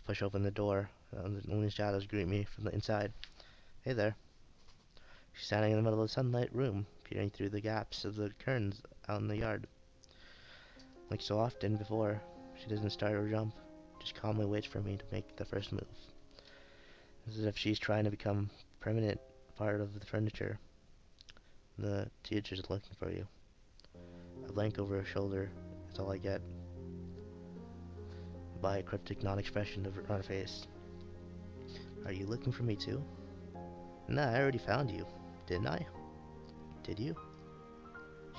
I push open the door, and the only shadows greet me from the inside. Hey there. She's standing in the middle of the sunlight room, peering through the gaps of the curtains out in the yard. Like so often before, she doesn't start or jump, just calmly waits for me to make the first move. It's as if she's trying to become a permanent part of the furniture. The teacher's looking for you. A blank over her shoulder is all I get. By a cryptic non-expression on her face. Are you looking for me too? Nah, I already found you. Didn't I? Did you?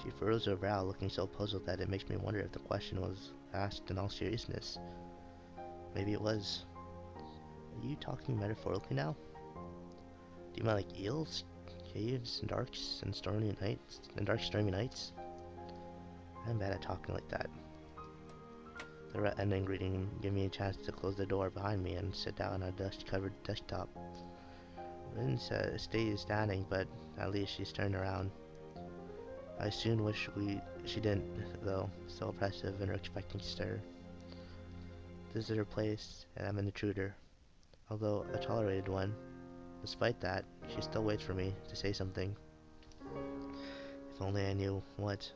She furrows her brow, looking so puzzled that it makes me wonder if the question was asked in all seriousness. Maybe it was. Are you talking metaphorically now? Do you mean like eels, caves, and dark stormy nights? I'm bad at talking like that. The ending greeting gave me a chance to close the door behind me and sit down on a dust-covered desktop. Rin stays standing, but at least she's turned around. I soon wish she didn't, though, so oppressive in her expecting stare. This is her place, and I'm an intruder, although a tolerated one. Despite that, she still waits for me to say something. If only I knew what.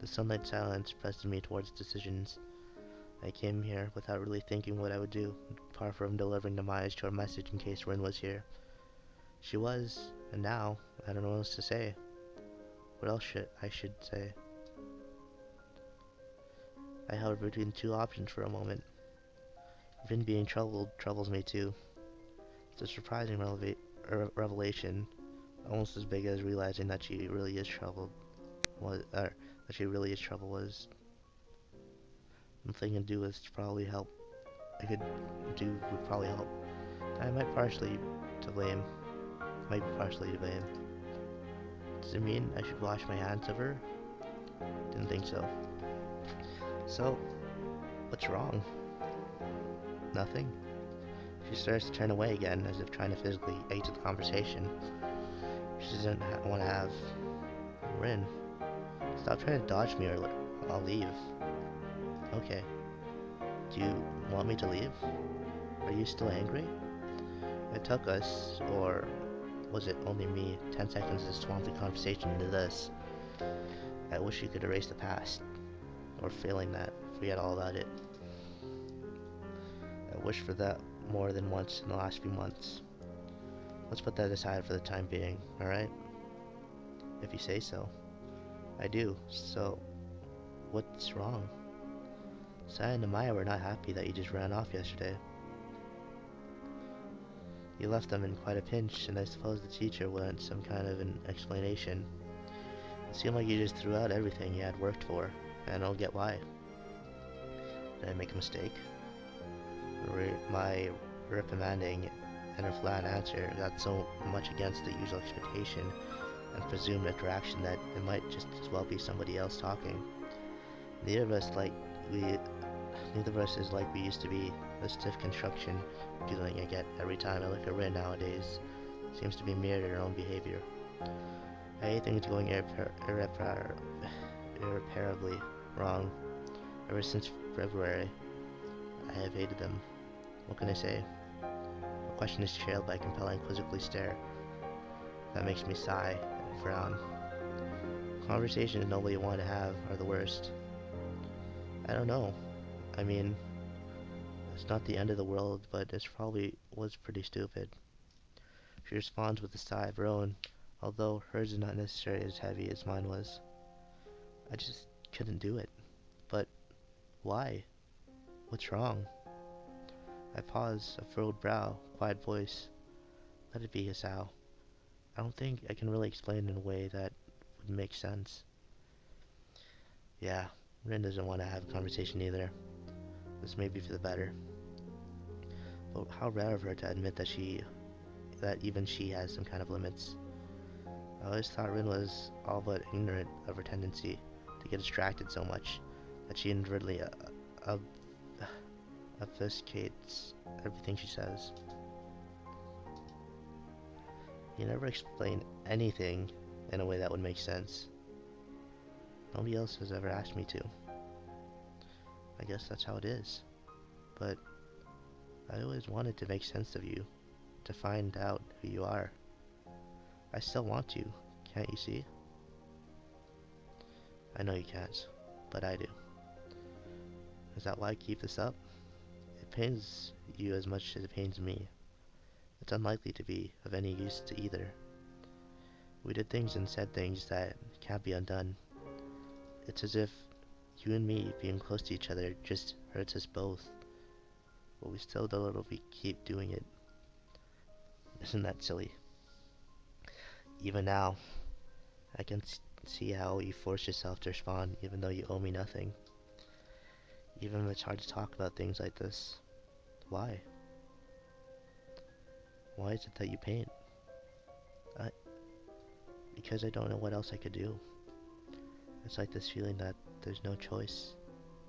The sunlight silence presses me towards decisions. I came here without really thinking what I would do, far from delivering the message to her message in case Rin was here. She was, and now, I don't know what else to say. What else should say? I hover between two options for a moment. Rin being troubled troubles me too. It's a surprising revelation, almost as big as realizing that she really is troubled. That she really is troubled was. Nothing I could do is probably help. I could do would probably help. I might partially to blame. Might be partially to blame. Does it mean I should wash my hands of her? Didn't think so. So, what's wrong? Nothing. She starts to turn away again, as if trying to physically exit the conversation. She doesn't want to have Rin. Stop trying to dodge me or I'll leave. Okay. Do you want me to leave? Are you still angry? It took us, or was it only me, 10 seconds to swamp the conversation into this. I wish you could erase the past. Or failing that, forget all about it. I wish for that more than once in the last few months. Let's put that aside for the time being, alright? If you say so. I do, so what's wrong? Sai and Amaya were not happy that you just ran off yesterday. You left them in quite a pinch, and I suppose the teacher wanted some kind of an explanation. It seemed like you just threw out everything you had worked for, and I don't get why. Did I make a mistake? My reprimanding and her flat answer got so much against the usual expectation and presumed interaction that it might just as well be somebody else talking. Neither of us is like we used to be. The stiff construction feeling I get every time I look at Rin nowadays seems to be mirrored in her own behavior. I hate things going irreparably wrong. Ever since February, I have hated them. What can I say? The question is trailed by a compelling quizzically stare. That makes me sigh and frown. Conversations nobody wanted to have are the worst. I don't know. I mean, it's not the end of the world, but it probably was pretty stupid. She responds with a sigh of her own, although hers is not necessarily as heavy as mine was. I just couldn't do it. But why? What's wrong? I pause, a furrowed brow, quiet voice. Let it be, Hisao. I don't think I can really explain it in a way that would make sense. Yeah, Rin doesn't want to have a conversation either. This may be for the better. But how rare of her to admit that even she has some kind of limits. I always thought Rin was all but ignorant of her tendency to get distracted so much that she inadvertently obfuscates everything she says. You never explain anything in a way that would make sense. Nobody else has ever asked me to. I guess that's how it is. but I always wanted to make sense of you, to find out who you are. I still want to, can't you see? I know you can't, but I do. Is that why I keep this up? It pains you as much as it pains me. It's unlikely to be of any use to either. We did things and said things that can't be undone. It's as if you and me being close to each other just hurts us both, but we still don't know if we keep doing it. Isn't that silly? Even now, I can see how you force yourself to respond even though you owe me nothing. Even when it's hard to talk about things like this. Why? Why is it that you paint? I, because I don't know what else I could do. It's like this feeling that there's no choice,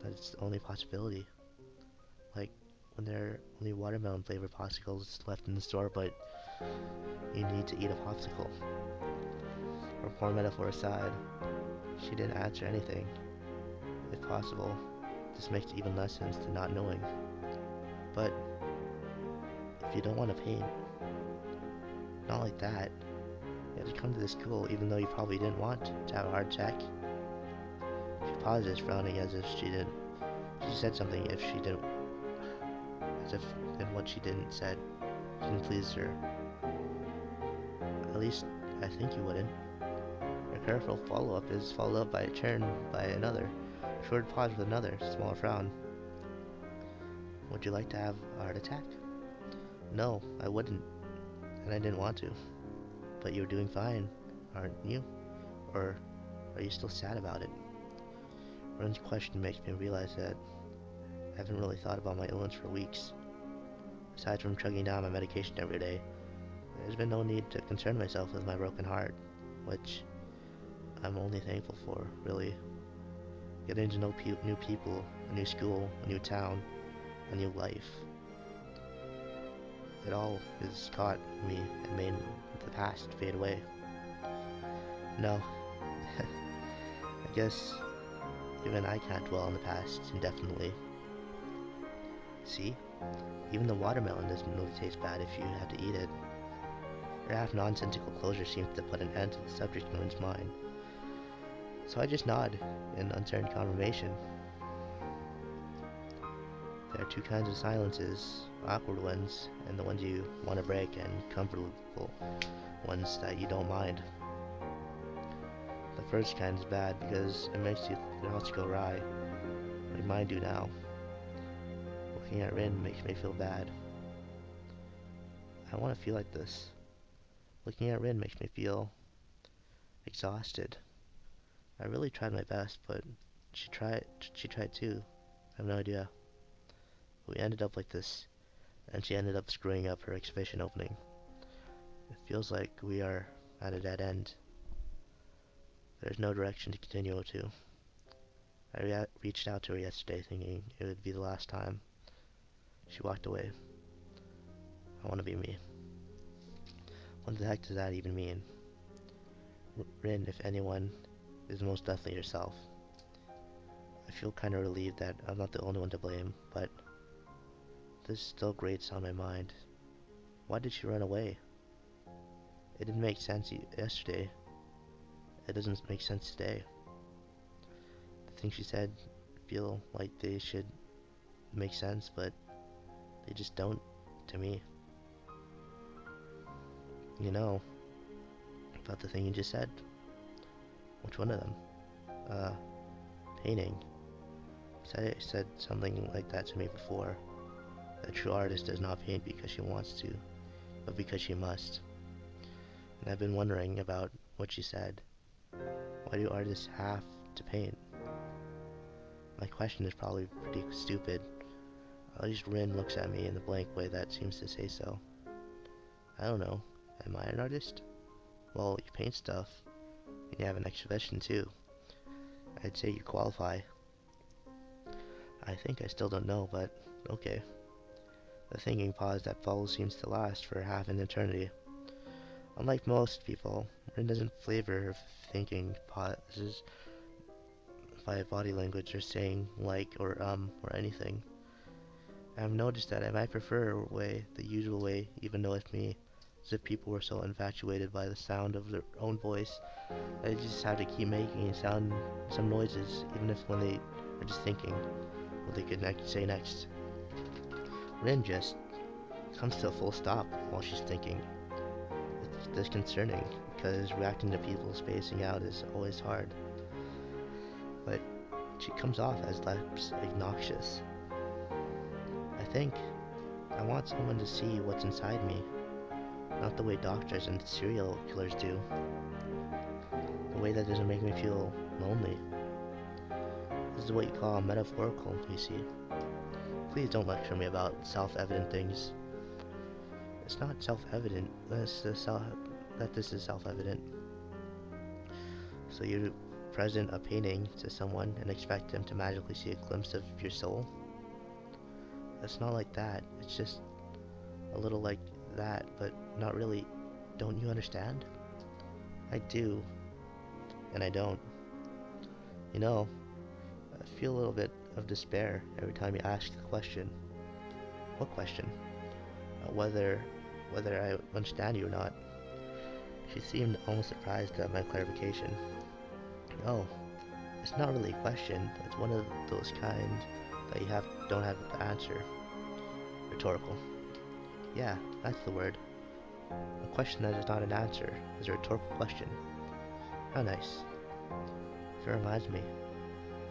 that it's the only possibility. Like when there are only watermelon flavored popsicles left in the store, but you need to eat a popsicle. Or poor metaphor aside, she didn't answer anything. If possible, this makes even less sense to not knowing. But if you don't want to paint, not like that. You had to come to this school even though you probably didn't want to have a heart attack. She pauses, frowning as if she didn't. She said something if she didn't, as if then what she didn't said didn't please her. At least I think you wouldn't. Her careful follow-up is followed up by a turn by another, a short pause with another, small frown. Would you like to have a heart attack? No, I wouldn't, and I didn't want to. But you're doing fine, aren't you? Or are you still sad about it? Ron's question makes me realize that I haven't really thought about my illness for weeks. Aside from chugging down my medication every day, there's been no need to concern myself with my broken heart, which I'm only thankful for, really. Getting to know new people, a new school, a new town, a new life. It all has caught me and made the past fade away. No, I guess even I can't dwell on the past indefinitely. See? Even the watermelon doesn't really taste bad if you have to eat it. Her half-nonsensical closure seems to put an end to the subject in one's mind. So I just nod in uncertain confirmation. There are two kinds of silences, awkward ones, and the ones you want to break, and comfortable ones that you don't mind. The first kind is bad because it makes your thoughts go awry, like mine do now. Looking at Rin makes me feel bad. I want to feel like this. Looking at Rin makes me feel exhausted. I really tried my best, but she tried too. I have no idea. We ended up like this, and she ended up screwing up her exhibition opening. It feels like we are at a dead end. There's no direction to continue to. I reached out to her yesterday thinking it would be the last time. She walked away. I want to be me. What the heck does that even mean? Rin, if anyone, is most definitely yourself. I feel kind of relieved that I'm not the only one to blame, but this still grates on my mind. Why did she run away? It didn't make sense yesterday. It doesn't make sense today. The things she said feel like they should make sense, but they just don't to me. You know, about the thing you just said. Which one of them? Uh, painting. Said something like that to me before. A true artist does not paint because she wants to, but because she must. And I've been wondering about what she said. Why do artists have to paint? My question is probably pretty stupid. At least Rin looks at me in the blank way that seems to say so. I don't know. Am I an artist? Well, you paint stuff, and you have an exhibition too. I'd say you qualify. I think I still don't know, but okay. The thinking pause that follows seems to last for half an eternity. Unlike most people, Rin doesn't flavor her thinking pauses by body language or saying like or anything. I've noticed that I might prefer the usual way, even though it's me. As if people were so infatuated by the sound of their own voice, they just have to keep making some noises, even if when they are just thinking what they could say next. Rin just comes to a full stop while she's thinking. It's disconcerting, because reacting to people spacing out is always hard. But she comes off as less obnoxious. I think I want someone to see what's inside me, not the way doctors and serial killers do. The way that doesn't make me feel lonely. This is what you call metaphorical, you see. Please don't lecture me about self-evident things. It's not self-evident that this is self-evident. So you present a painting to someone and expect them to magically see a glimpse of your soul? It's not like that. It's just a little like that, but not really. Don't you understand? I do, and I don't. You know, I feel a little bit of despair every time you ask the question. What question? Whether I understand you or not. She seemed almost surprised at my clarification. Oh, it's not really a question. It's one of those kind that don't have to answer. Rhetorical. Yeah, that's the word. A question that is not an answer is a rhetorical question. How nice. That reminds me.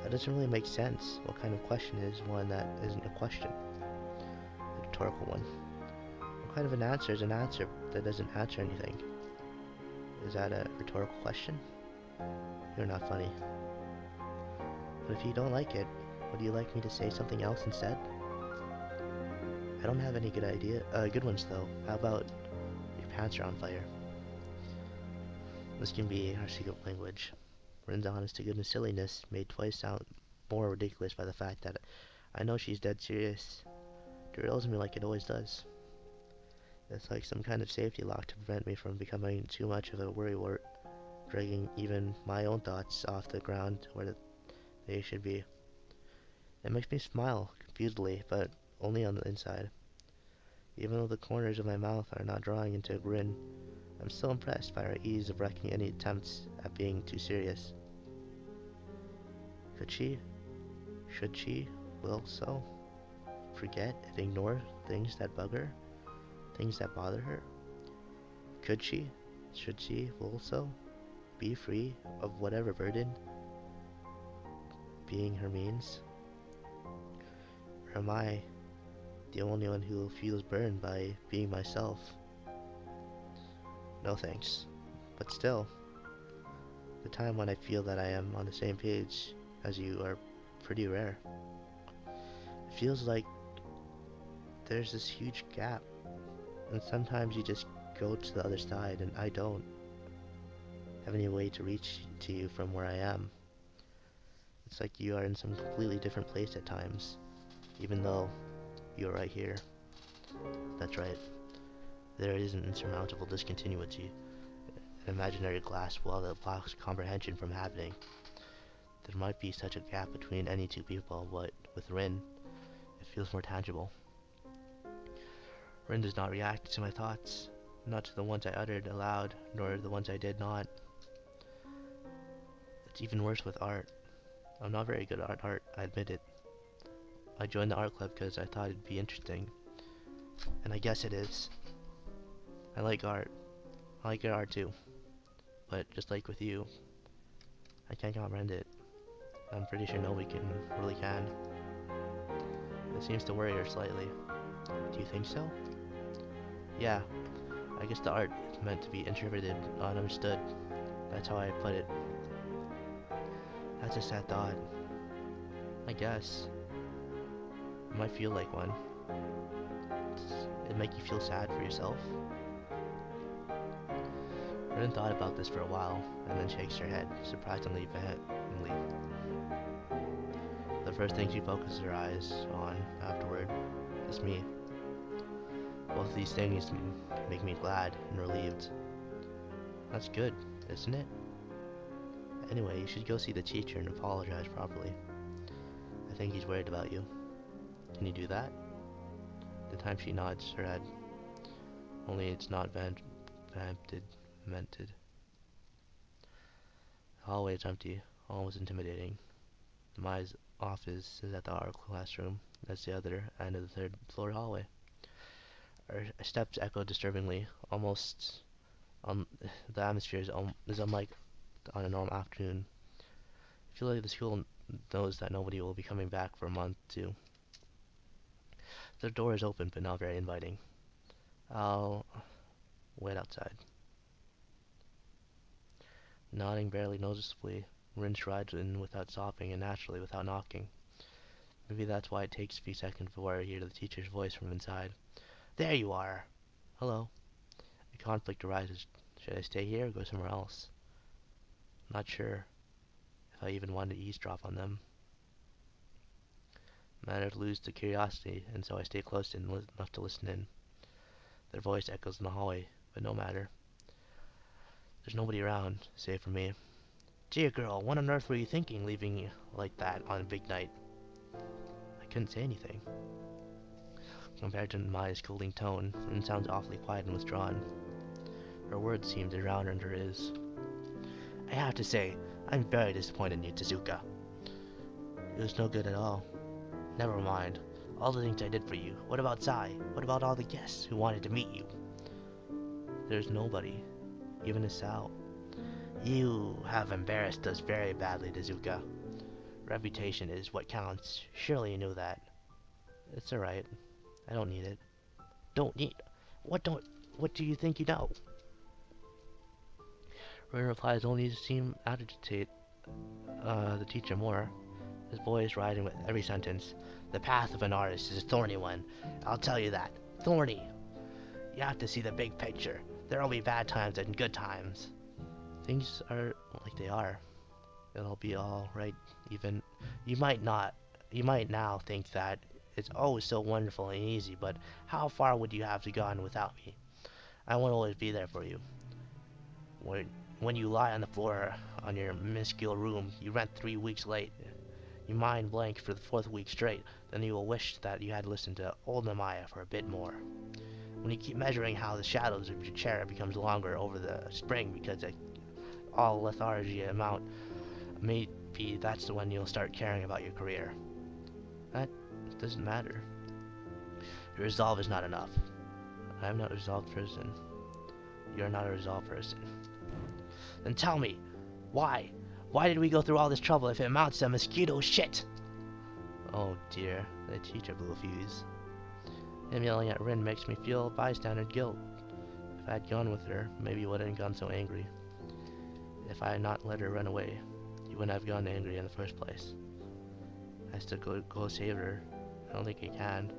That doesn't really make sense. What kind of question is one that isn't a question? A rhetorical one. What kind of an answer is an answer that doesn't answer anything? Is that a rhetorical question? You're not funny. But if you don't like it, would you like me to say something else instead? I don't have any good ones though. How about your pants are on fire? This can be our secret language. Rin's honest to goodness silliness made twice sound more ridiculous by the fact that I know she's dead serious. Derails me like it always does. It's like some kind of safety lock to prevent me from becoming too much of a worrywart, dragging even my own thoughts off the ground where they should be. It makes me smile, confusedly, but only on the inside. Even though the corners of my mouth are not drawing into a grin, I'm still impressed by her ease of wrecking any attempts at being too serious. Could she, should she, will so, forget and ignore things that bug her, things that bother her? Could she, should she, will so, be free of whatever burden being her means? Or am I the only one who feels burned by being myself? No thanks. But still, the time when I feel that I am on the same page as you are pretty rare. It feels like there's this huge gap, and sometimes you just go to the other side, and I don't have any way to reach to you from where I am. It's like you are in some completely different place at times, even though you're right here. That's right. There is an insurmountable discontinuity, an imaginary glass wall that blocks comprehension from happening. There might be such a gap between any two people, but with Rin, it feels more tangible. Rin does not react to my thoughts, not to the ones I uttered aloud, nor the ones I did not. It's even worse with art. I'm not very good at art, I admit it. I joined the art club because I thought it'd be interesting, and I guess it is. I like art. I like your art too. But just like with you, I can't comprehend it. I'm pretty sure nobody really can. It seems to worry her slightly. Do you think so? Yeah, I guess the art is meant to be interpreted, not understood. That's how I put it. That's a sad thought. I guess. It might feel like one. It make you feel sad for yourself? Rin thought about this for a while, and then shakes her head, surprisingly vehemently. The first thing she focuses her eyes on afterward is me. Both of these things make me glad and relieved. That's good, isn't it? Anyway, you should go see the teacher and apologize properly. I think he's worried about you. Can you do that? the time she nods her head. Only it's not vamped, mented. The hallway is empty, almost intimidating. Maya's office is at the art classroom. That's the other end of the third floor hallway. Our steps echo disturbingly, almost um, the atmosphere is unlike on a normal afternoon. I feel like the school knows that nobody will be coming back for a month, too. The door is open, but not very inviting. I'll wait outside. Nodding barely noticeably, Rin strides in without stopping and naturally without knocking. Maybe that's why it takes a few seconds before I hear the teacher's voice from inside. There you are! Hello. A conflict arises. Should I stay here or go somewhere else? Not sure if I even want to eavesdrop on them. Matter to lose the curiosity, and so I stay close enough to listen in. Their voice echoes in the hallway, but no matter. There's nobody around, save for me. Dear girl, what on earth were you thinking, leaving like that on a big night? I couldn't say anything. Compared to Maya's cooling tone, Rin sounds awfully quiet and withdrawn. Her words seem to drown under his. I have to say, I'm very disappointed in you, Tezuka. It was no good at all. Never mind. All the things I did for you. What about Sai? What about all the guests who wanted to meet you? There's nobody. Even Asao. You have embarrassed us very badly, Tezuka. Reputation is what counts. Surely you knew that. It's alright. I don't need it. Don't need... What do you think you know? Rin replies only to seem agitate the teacher more. His voice rising with every sentence. The path of an artist is a thorny one. I'll tell you that. Thorny. You have to see the big picture. There'll be bad times and good times. Things are like they are. It'll be alright even. You might not. You might now think that it's always so wonderful and easy, but how far would you have to gone without me? I won't always be there for you. When you lie on the floor on your minuscule room, you rent 3 weeks late. You mind blank for the 4th week straight, then you will wish that you had listened to old Namaya for a bit more. When you keep measuring how the shadows of your chair becomes longer over the spring because all lethargy amount, maybe that's when you'll start caring about your career. That doesn't matter. Your resolve is not enough. I am not a resolved person. You're not a resolved person. Then tell me, why? Why did we go through all this trouble if it amounts to mosquito shit? Oh dear, the teacher blew a fuse. Him yelling at Rin makes me feel bystander guilt. If I had gone with her, maybe he wouldn't have gone so angry. If I had not let her run away, he wouldn't have gone angry in the first place. I still go save her. I don't think I can.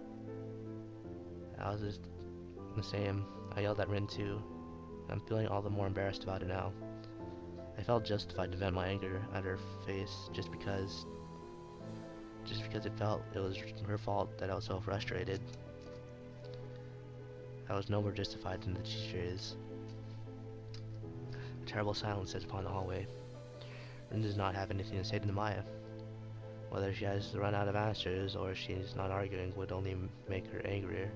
I was just the same. I yelled at Rin too. I'm feeling all the more embarrassed about it now. I felt justified to vent my anger at her face just because it felt it was her fault that I was so frustrated. I was no more justified than the teacher is. A terrible silence sits upon the hallway. Rin does not have anything to say to Maya. Whether she has run out of answers or she's not arguing would only make her angrier.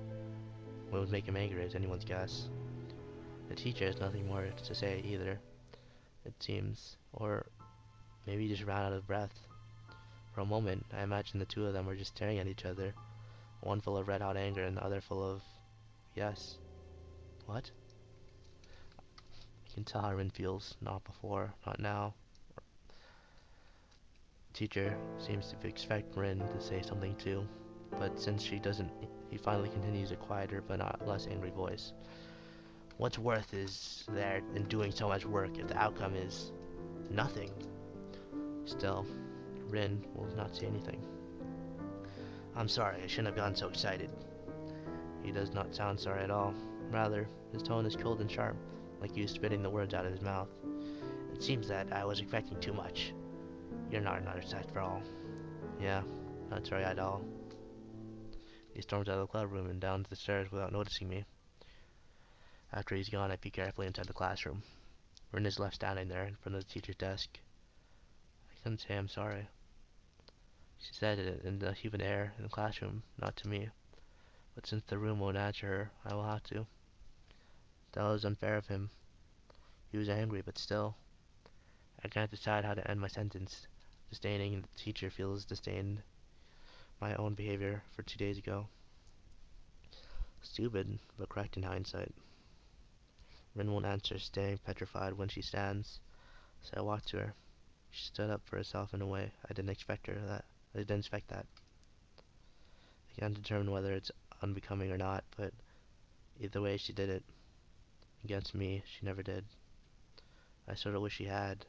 What would make him angry is anyone's guess. The teacher has nothing more to say either, it seems, or maybe he just ran out of breath. For a moment, I imagine the two of them were just staring at each other, one full of red-hot anger and the other full of, yes, what? I can tell how Rin feels, not before, not now. The teacher seems to expect Rin to say something too, but since she doesn't, he finally continues a quieter but not less angry voice. What's worth is there in doing so much work if the outcome is nothing? Still, Rin will not say anything. I'm sorry, I shouldn't have gotten so excited. He does not sound sorry at all. Rather, his tone is cold and sharp, like he was spitting the words out of his mouth. It seems that I was expecting too much. You're not another after all. Yeah, not sorry at all. He storms out of the club room and down the stairs without noticing me. After he's gone, I peek carefully inside the classroom. Rin is left standing there in front of the teacher's desk. I couldn't say I'm sorry. She said it in the human air in the classroom, not to me. but since the room won't answer her, I will have to. That was unfair of him. He was angry, but still. I can't decide how to end my sentence. Disdaining the teacher feels disdained my own behavior for 2 days ago. Stupid, but correct in hindsight. Rin won't answer, staying petrified when she stands, so I walked to her. She stood up for herself in a way I didn't expect that. I didn't expect that. I can't determine whether it's unbecoming or not, but either way she did it. Against me, she never did. I sort of wish she had.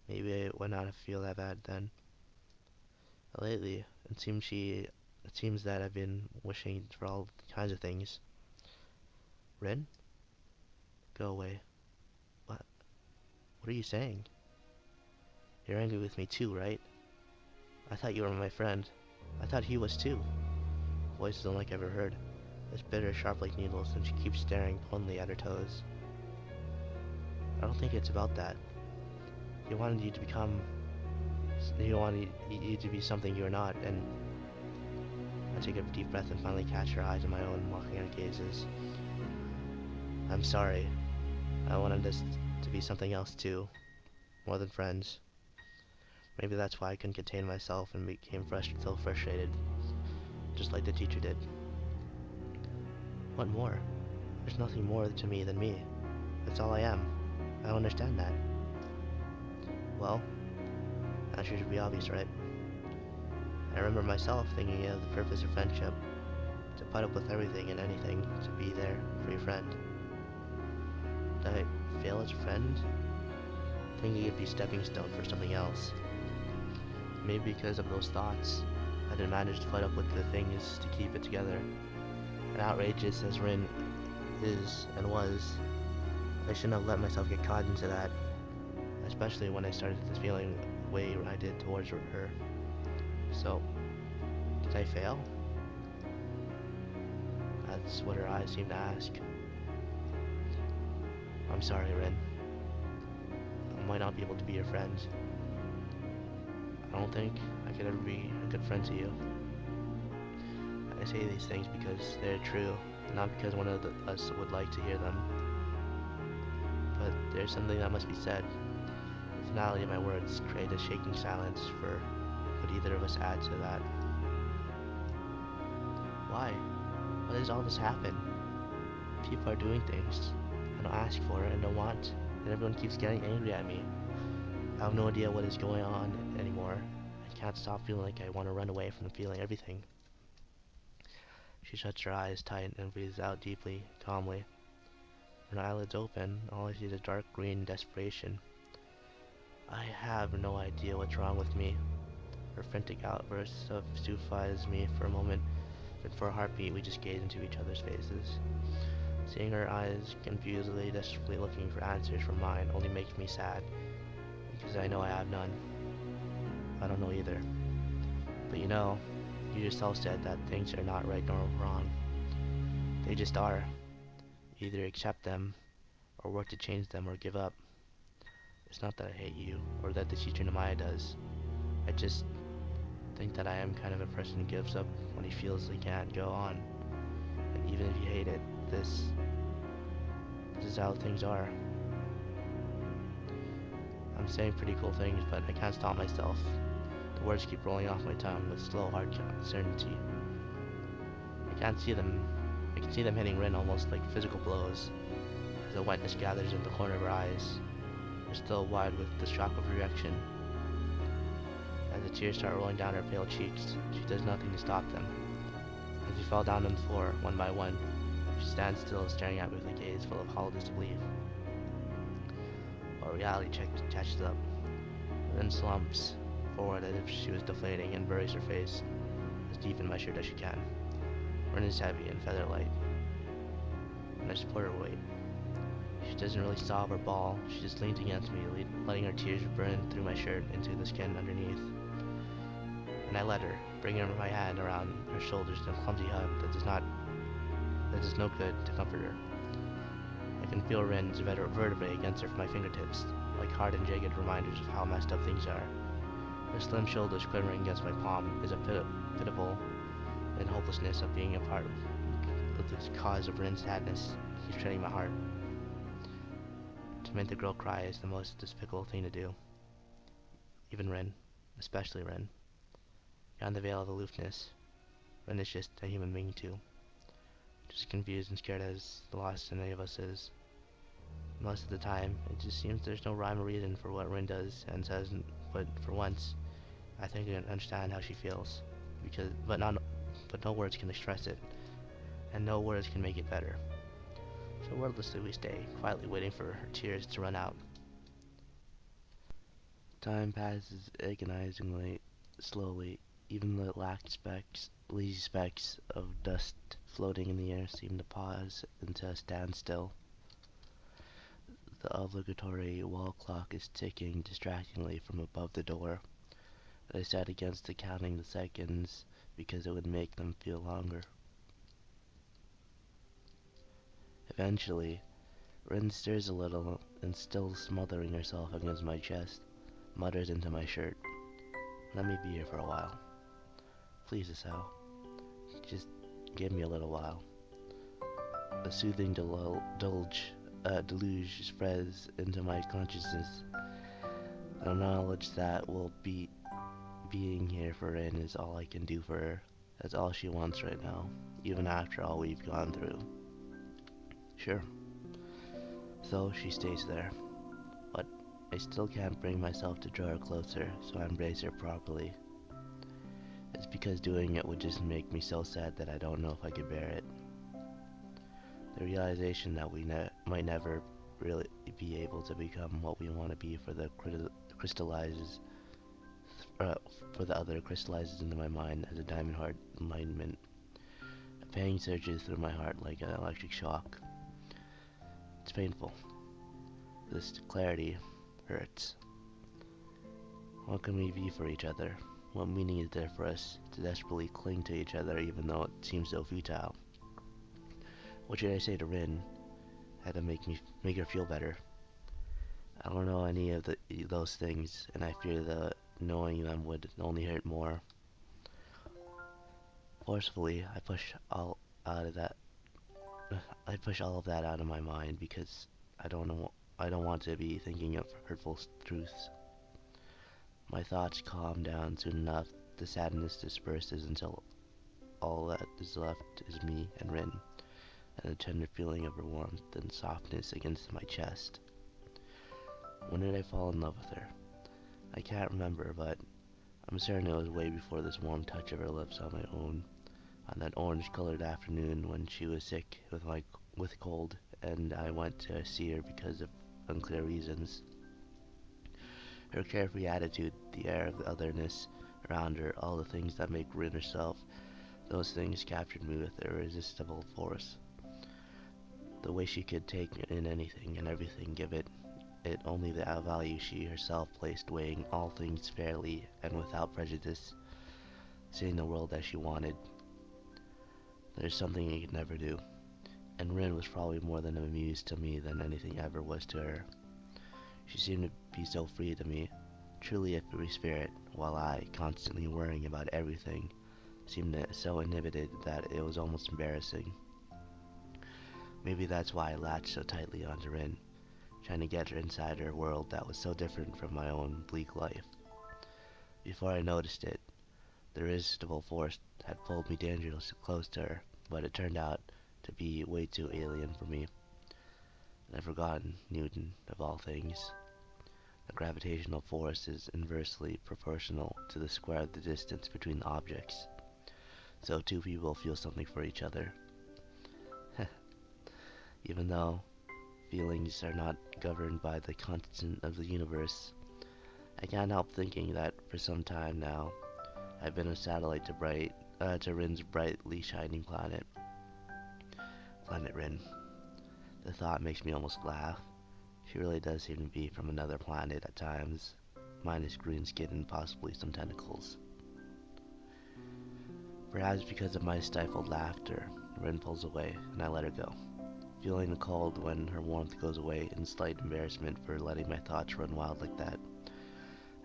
Maybe I would not feel that bad then. Lately, it seems that I've been wishing for all kinds of things. Rin? Go away. What? What are you saying? You're angry with me too, right? I thought you were my friend. I thought he was too. Voices unlike I've ever heard. It's bitter, sharp like needles, and she keeps staring bluntly at her toes. I don't think it's about that. He wanted you to become... He wanted you to be something you're not, and... I take a deep breath and finally catch her eyes in my own, mocking our gazes. I'm sorry. I wanted us to be something else too. More than friends. Maybe that's why I couldn't contain myself and became so frustrated. Just like the teacher did. What more? There's nothing more to me than me. That's all I am. I don't understand that. Well, that should be obvious, right? I remember myself thinking of the purpose of friendship. To put up with everything and anything, to be there for your friend. Did I fail as a friend? Thinking it'd be a stepping stone for something else. Maybe because of those thoughts, I didn't manage to put up with the things to keep it together. And outrageous as Rin is and was, I shouldn't have let myself get caught into that, especially when I started this feeling the way I did towards her. So, did I fail? That's what her eyes seemed to ask. I'm sorry, Rin. I might not be able to be your friend. I don't think I could ever be a good friend to you. I say these things because they're true, not because one of us would like to hear them. But there's something that must be said. The finality of my words create a shaking silence, for would either of us add to that? Why? Why does all this happen? People are doing things I don't ask for and don't want, and everyone keeps getting angry at me. I have no idea what is going on anymore. I can't stop feeling like I want to run away from feeling everything. She shuts her eyes tight and breathes out deeply, calmly. When her eyelids open, all I see is dark green desperation. I have no idea what's wrong with me. Her frantic outburst stupefies me for a moment, then for a heartbeat we just gaze into each other's faces. Seeing her eyes confusedly, desperately looking for answers from mine only makes me sad, because I know I have none. I don't know either. But you know, you yourself said that things are not right nor wrong. They just are. You either accept them, or work to change them, or give up. It's not that I hate you, or that the teacher Namaya does. I just think that I am kind of a person who gives up when he feels he can't go on. And even if you hate it, this is how things are. I'm saying pretty cool things, but I can't stop myself. The words keep rolling off my tongue with slow, hard certainty. I can't see them. I can see them hitting Rin almost like physical blows, as the wetness gathers in the corner of her eyes. They're still wide with the shock of reaction. As the tears start rolling down her pale cheeks, she does nothing to stop them. As we fall down on the floor, one by one, she stands still, staring at me with a gaze full of hollow disbelief. While reality catches up, then slumps forward as if she was deflating and buries her face as deep in my shirt as she can. Rin is heavy and feather-light, and I support her weight. She doesn't really sob or bawl, she just leans against me, letting her tears burn through my shirt into the skin underneath. And I let her, bringing my hand around her shoulders in a clumsy hug that does no good to comfort her. I can feel Rin's vertebrae against my fingertips, like hard and jagged reminders of how messed up things are. Her slim shoulders quivering against my palm is a pitiable and hopelessness of being apart the cause of Rin's sadness keeps treading my heart. To make the girl cry is the most despicable thing to do. Even Rin, especially Rin. Beyond the veil of aloofness, Rin is just a human being too. Just confused and scared as lost as any of us is. Most of the time, it just seems there's no rhyme or reason for what Rin does and says, but for once, I think I can understand how she feels. But no words can express it, and no words can make it better. So wordlessly we stay, quietly waiting for her tears to run out. Time passes agonizingly slowly. Even the lazy specks of dust floating in the air seem to pause into a standstill. The obligatory wall clock is ticking distractingly from above the door. I sat against it counting the seconds because it would make them feel longer. Eventually, Rin stirs a little and, still smothering herself against my chest, mutters into my shirt, "Let me be here for a while. Please, Asao. Just give me a little while." A soothing deluge spreads into my consciousness. The knowledge that being here for Rin is all I can do for her. That's all she wants right now, even after all we've gone through. Sure. So she stays there. But I still can't bring myself to draw her closer, so I embrace her properly. It's because doing it would just make me so sad that I don't know if I could bear it. The realization that we might never really be able to become what we want to be crystallizes uh, for the other crystallizes into my mind as a diamond heart enlightenment. A pang surges through my heart like an electric shock. It's painful. This clarity hurts. What can we be for each other? What meaning is there for us to desperately cling to each other even though it seems so futile? What should I say to Rin? How to make her feel better? I don't know any of those things, and I fear that knowing them would only hurt more. Forcefully, out of that. I push all of that out of my mind because I don't want to be thinking of hurtful truths. My thoughts calm down soon enough. The sadness disperses until all that is left is me and Rin, and a tender feeling of her warmth and softness against my chest. When did I fall in love with her? I can't remember, but I'm certain it was way before this warm touch of her lips on my own, on that orange-colored afternoon when she was sick with cold, and I went to see her because of unclear reasons. Her carefree attitude, the air of the otherness around her, all the things that make Rin herself, those things captured me with irresistible force. The way she could take in anything and everything, give it only the value she herself placed, weighing all things fairly and without prejudice, seeing the world as she wanted. There's something I could never do, and Rin was probably more than amused to me than anything ever was to her. She seemed to be so free to me, truly a free spirit, while I, constantly worrying about everything, seemed so inhibited that it was almost embarrassing. Maybe that's why I latched so tightly onto Rin, trying to get her inside her world that was so different from my own bleak life. Before I noticed it, the irresistible force had pulled me dangerously close to her, but it turned out to be way too alien for me. I'd forgotten Newton, of all things. The gravitational force is inversely proportional to the square of the distance between objects, so two people feel something for each other. Even though feelings are not governed by the constant of the universe, I can't help thinking that for some time now, I've been a satellite to Rin's brightly shining planet. Planet Rin. The thought makes me almost laugh. She really does seem to be from another planet at times, minus green skin and possibly some tentacles. Perhaps because of my stifled laughter, Rin pulls away, and I let her go, feeling the cold when her warmth goes away in slight embarrassment for letting my thoughts run wild like that.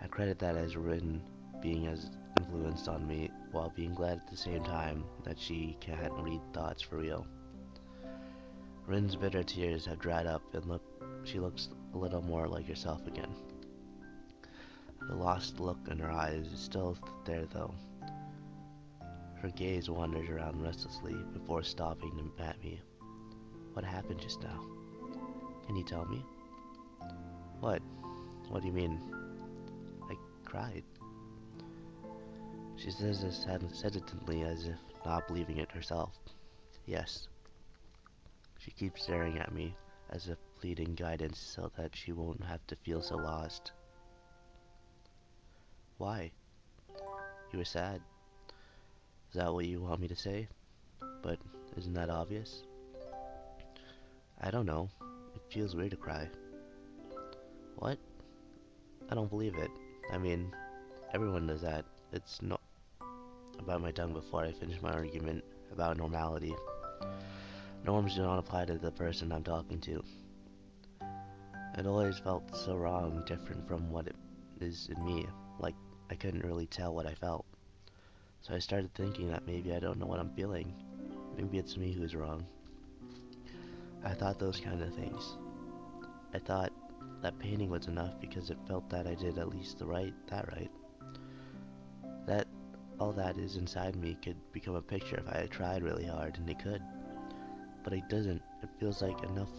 I credit that as Rin being as influenced on me, while being glad at the same time that she can't read thoughts for real. Rin's bitter tears have dried up and she looks a little more like herself again. The lost look in her eyes is still there though. Her gaze wanders around restlessly before stopping at me. What happened just now? Can you tell me? What? What do you mean? I cried. She says this hesitantly as if not believing it herself. Yes. She keeps staring at me as if pleading guidance so that she won't have to feel so lost. Why? You were sad. Is that what you want me to say? But isn't that obvious? I don't know. It feels weird to cry. What? I don't believe it. I mean, everyone does that. It's not about my tongue before I finish my argument about normality. Norms do not apply to the person I'm talking to. It always felt so wrong, different from what it is in me, like I couldn't really tell what I felt. So I started thinking that maybe I don't know what I'm feeling. Maybe it's me who's wrong. I thought those kind of things. I thought that painting was enough because it felt that I did at least that right. That all that is inside me could become a picture if I had tried really hard, and it could. But it doesn't. It feels like enough.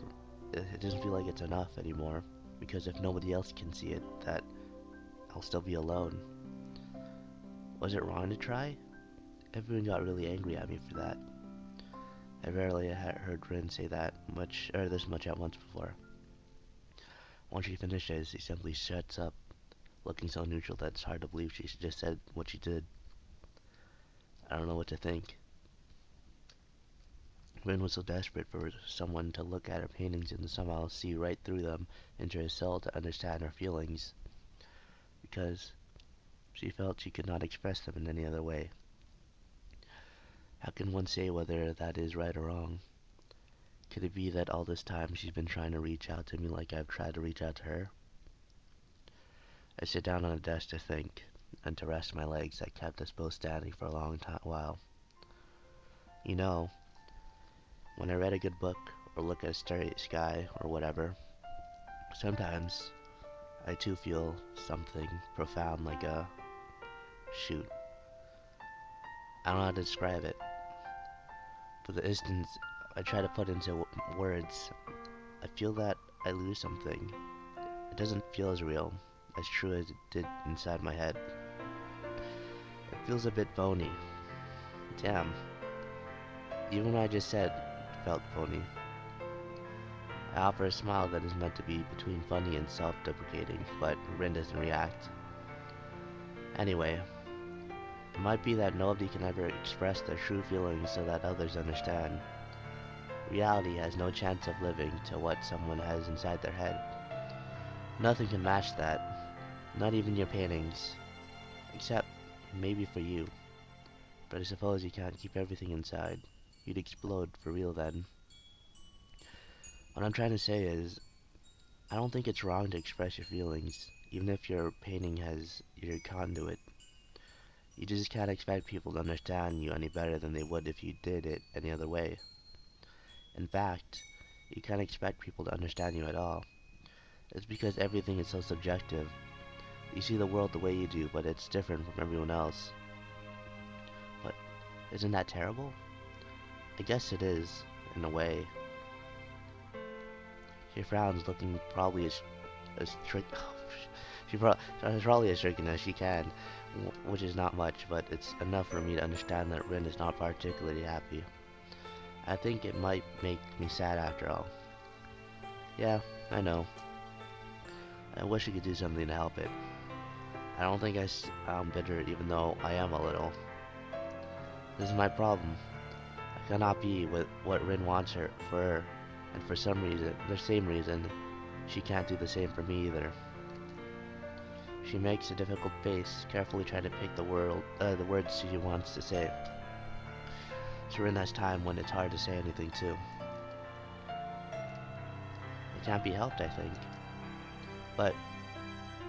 It doesn't feel like it's enough anymore, because if nobody else can see it, that I'll still be alone. Was it wrong to try? Everyone got really angry at me for that. I rarely had heard Rin say that much, or this much at once before. Once she finishes, she simply shuts up, looking so neutral that it's hard to believe she just said what she did. I don't know what to think. Rin was so desperate for someone to look at her paintings and somehow see right through them into her soul to understand her feelings, because she felt she could not express them in any other way. How can one say whether that is right or wrong? Could it be that all this time she's been trying to reach out to me like I've tried to reach out to her? I sit down on a desk to think, and to rest my legs that kept us both standing for a long while. You know, when I read a good book, or look at a starry sky, or whatever, sometimes I too feel something profound like a shoot. I don't know how to describe it. For the instance, I try to put into words. I feel that I lose something. It doesn't feel as real, as true as it did inside my head. It feels a bit phony. Damn. Even what I just said felt phony. I offer a smile that is meant to be between funny and self-deprecating, but Rin doesn't react. Anyway, it might be that nobody can ever express their true feelings so that others understand. Reality has no chance of living to what someone has inside their head. Nothing can match that, not even your paintings, except maybe for you. But I suppose you can't keep everything inside. You'd explode for real then. What I'm trying to say is, I don't think it's wrong to express your feelings, even if your painting has your conduit. You just can't expect people to understand you any better than they would if you did it any other way. In fact, you can't expect people to understand you at all. It's because everything is so subjective. You see the world the way you do, but it's different from everyone else. But isn't that terrible? I guess it is, in a way. She frowns, looking probably as tricky. She's probably as stricken as she can, which is not much, but it's enough for me to understand that Rin is not particularly happy. I think it might make me sad after all. Yeah, I know. I wish I could do something to help it. I don't think I'm bitter, even though I am a little. This is my problem. I cannot be with what Rin wants for her, and for some reason, the same reason, she can't do the same for me either. She makes a difficult face, carefully trying to pick the words she wants to say. So Rin has time when it's hard to say anything too. It can't be helped, I think. But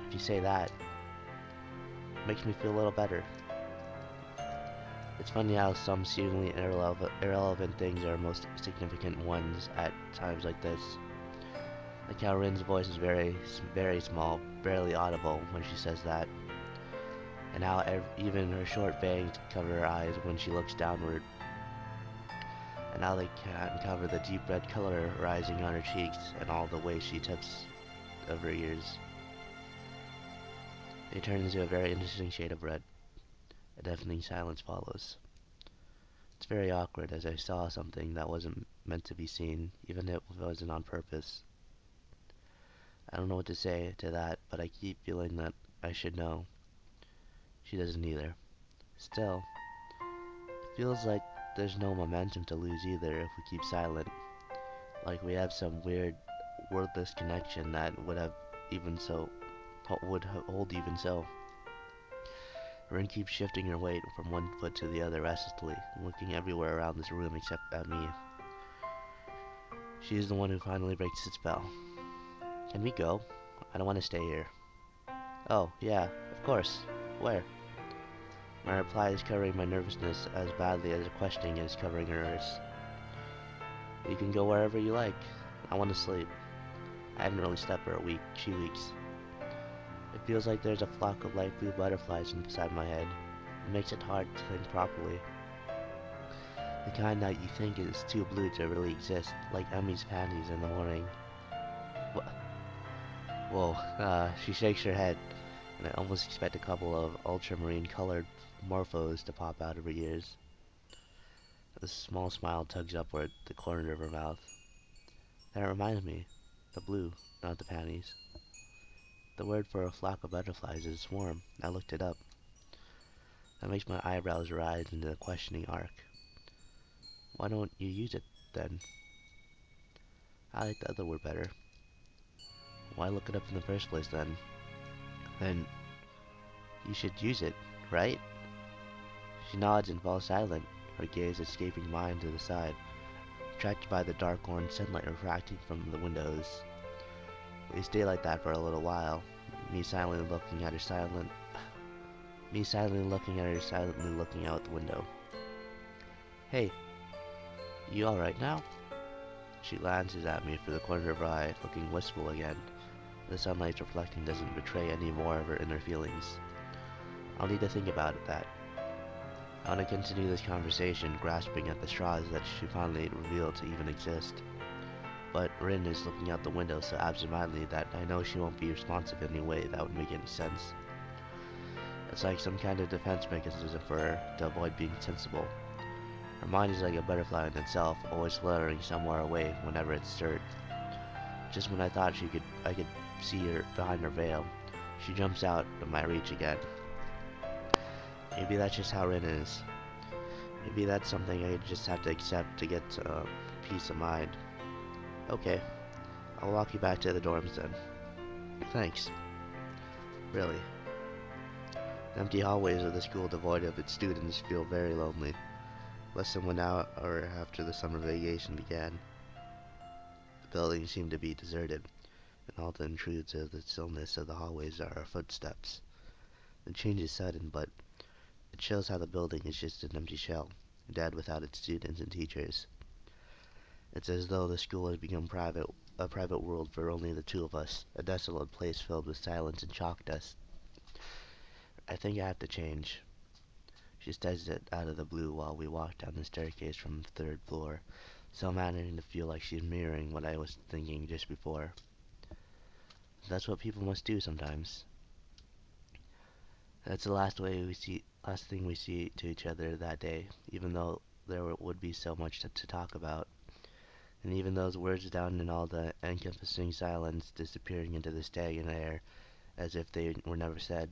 if you say that, it makes me feel a little better. It's funny how some seemingly irrelevant things are most significant ones at times like this. Like how Rin's voice is very small, barely audible when she says that, and how even her short bangs cover her eyes when she looks downward, and how they can't cover the deep red color rising on her cheeks and all the way she tips of her ears. They turn into a very interesting shade of red. A deafening silence follows. It's very awkward as I saw something that wasn't meant to be seen, even if it wasn't on purpose. I don't know what to say to that, but I keep feeling that I should know. She doesn't either. Still, it feels like there's no momentum to lose either if we keep silent. Like we have some weird, wordless connection that would hold even so. Rin keeps shifting her weight from one foot to the other restlessly, looking everywhere around this room except at me. She is the one who finally breaks the spell. Can we go? I don't want to stay here. Oh, yeah, of course. Where? My reply is covering my nervousness as badly as the questioning is covering hers. You can go wherever you like. I want to sleep. I haven't really slept for 2 weeks. It feels like there's a flock of light blue butterflies inside my head. It makes it hard to think properly. The kind that you think is too blue to really exist, like Emmy's panties in the morning. Whoa, she shakes her head, and I almost expect a couple of ultramarine colored morphos to pop out of her ears. A small smile tugs upward the corner of her mouth. That reminds me, the blue, not the panties. The word for a flock of butterflies is swarm. I looked it up. That makes my eyebrows rise into a questioning arc. Why don't you use it, then? I like the other word better. Why look it up in the first place, then? Then you should use it, right? She nods and falls silent, her gaze escaping mine to the side, attracted by the dark orange sunlight refracting from the windows. We stay like that for a little while, me silently looking at her silently looking out the window. Hey, you alright now? She glances at me through the corner of her eye, looking wistful again. The sunlight reflecting doesn't betray any more of her inner feelings. I'll need to think about that. I want to continue this conversation, grasping at the straws that she finally revealed to even exist. But Rin is looking out the window so absentmindedly that I know she won't be responsive in any way that would make any sense. It's like some kind of defense mechanism for her to avoid being sensible. Her mind is like a butterfly in itself, always fluttering somewhere away whenever it's stirred. Just when I thought I could see her behind her veil, she jumps out of my reach again. Maybe that's just how Rin is. Maybe that's something I just have to accept to get peace of mind. Okay, I'll walk you back to the dorms then. Thanks. Really. The empty hallways of the school devoid of its students feel very lonely. Less than 1 hour after the summer vacation began, the building seemed to be deserted, and all that intrudes of the stillness of the hallways are our footsteps. The change is sudden, but it shows how the building is just an empty shell, dead without its students and teachers. It's as though the school has become a private world for only the two of us, a desolate place filled with silence and chalk dust. I think I have to change. She says it out of the blue while we walk down the staircase from the third floor, so managing to feel like she's mirroring what I was thinking just before. That's what people must do sometimes. That's the last thing we see to each other that day, even though there would be so much to talk about. And even those words down in all the encompassing silence disappearing into the stagnant air as if they were never said.